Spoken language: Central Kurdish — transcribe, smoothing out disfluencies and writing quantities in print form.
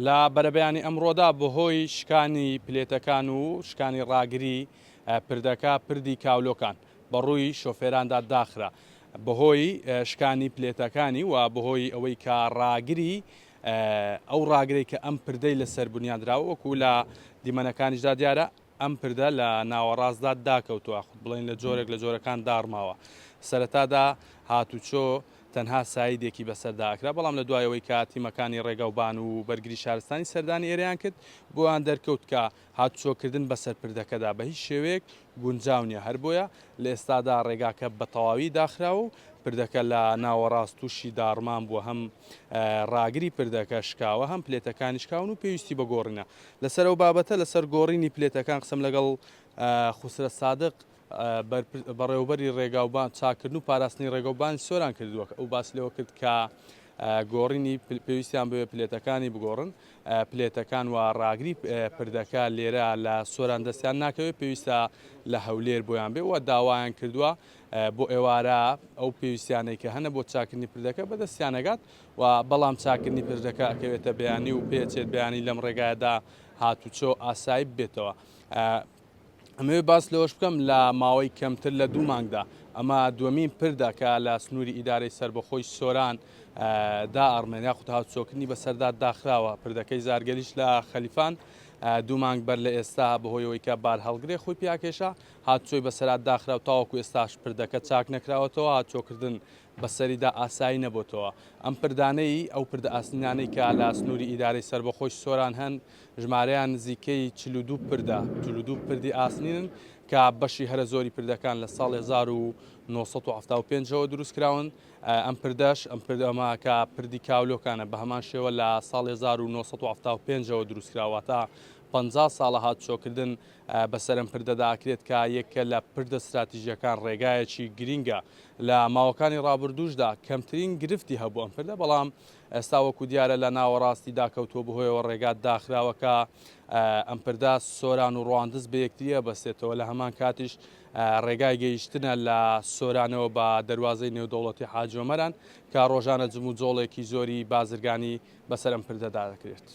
لە بەرەبەیانی ئەمڕۆدا بەهۆی شکانی پلێتەکان و شکانی ڕاگری پردەکە پردی کاولۆکان بەڕووی شۆفێراندا داخرا بەهۆی شکانی پلێتەکانی و بەهۆی ئەوەی کە ڕاگری ئەو ڕاگرەی کە ئەم پردەی لەسەر بنیادراوە وەکو لە دیمەنەکانیشدا دیارە ئەم پردە لە ناوەڕاستدا داکەوتووە بڵین لە جۆرێک لە جۆرەکان داڕماوە سەرەتادا هاتوچۆ تەنها سایدێکی بەسەرداکرا بەڵام لە دوایەوەی کاتیمەکانی ڕێگەوبان و بەرگری شارستانی سەردانی ئێرەیان کرد بۆیان دەرکەوت کە هاتوچۆکردن بەسەر پردەکەدا بە هیچ شێوەیەک گونجاو نییە هەر بۆیە لە ئێستادا ڕێگاکە بە تەواوی داخراوە و پردەکە لە ناوەڕاست تووشی داڕمان بووە هەم ڕاگری پردەکە شکاوە هەم پلێتەکانی شکاون و پێویستی بە گۆڕینە لەسەر ئەو بابەتە لەسەر گۆڕینی پلێتەکان قسەم لەگەڵ خوسرە سادق بەڕێوەبەری ڕێگاوبان چاکردن و پاراستنی ڕێگەوبان سۆران کردووە ئەو باس لەوە کرد کە گۆڕینی پێویستیان بوێ پلێتەکانی بگۆڕن پلێتەکان و ڕاگری پردەکە لێرە لە سۆران دەستیان ناکەوێت پێویستە لە هەولێر بۆیان بێ و داوایان کردووە بۆ ئێوارە ئەو پێویستیانەی کە هەنە بۆ چاکردنی پردەکە بەدەستیانەگات و بەڵام چاکردنی پردەکە ئەکەوێتە بەیانی و پێچێت بەیانی لەم ڕێگایەدا هاتوچۆ ئاسایی بێتەوە. ئەمەوێ باس لەوەش بکەم لە ماوەی کەمتر لە 2 مانگدا ئەمە دووەمین پردەکە لە سنووری ئیدارەی سربەخۆی سۆران دا ئەڕمێنیا خودت هاتوچۆکردنی بەسەردا داخراوە پردەکەی زارگەریش لە خەلیفان 2 مانگ بەر لە ئێستا بەهۆیەوەی کە بار هەڵگرێ خۆی پیاکێشە هاتوچۆی بەسەرات داخرا و تاوەکو ئێستاش پردەکە چاک نەکراوەتەوە هاتوچۆکردن بەسەریدا ئاسایی نەبووتەوە ئەم پردانەی ئەو پردە ئاسنانەی کە لە سنووری ئیدارەی سربەخۆی سۆران هەن ژمارەیان نزیکەی 42 پردە 42 پردی ئاسنینن کە بەشی هەرە زۆری پردەکان لە ساڵ 1975ەوە دروستکراون ئەم پردەش ئەم پردەمە کە پردی کاولۆکانە بە هەمان شێوە لە ساڵ 1975ەوە دروستکراوەتە 50 ساڵە هاتوچۆکردن بەسەر ئەم پردەدا ئاکرێت کە یەکە لە پردە استراتیژیەکان ڕێگایەکی گرینگە لە ماوەکانی ڕابردووشدا کەمترین گرفتی هەبوو ئەم پردە بەڵام ئێستا وەکو دیارە لە ناوەڕاستی داکەوتووە بەهۆیەوە ڕێگات داخراوەکە ئەم پردە سۆران و ڕواندز بە یەکتریە بەستێتەوە لە هەمان کاتیش ڕێگای گەیشتنە لە سۆرانەوە بە دەواازەی نێودەوڵەتی حاجۆمەران کە ڕۆژانە جم و جۆڵێکی زۆری بازرگانی بەسەر ئەم پردەدا دەکرێت.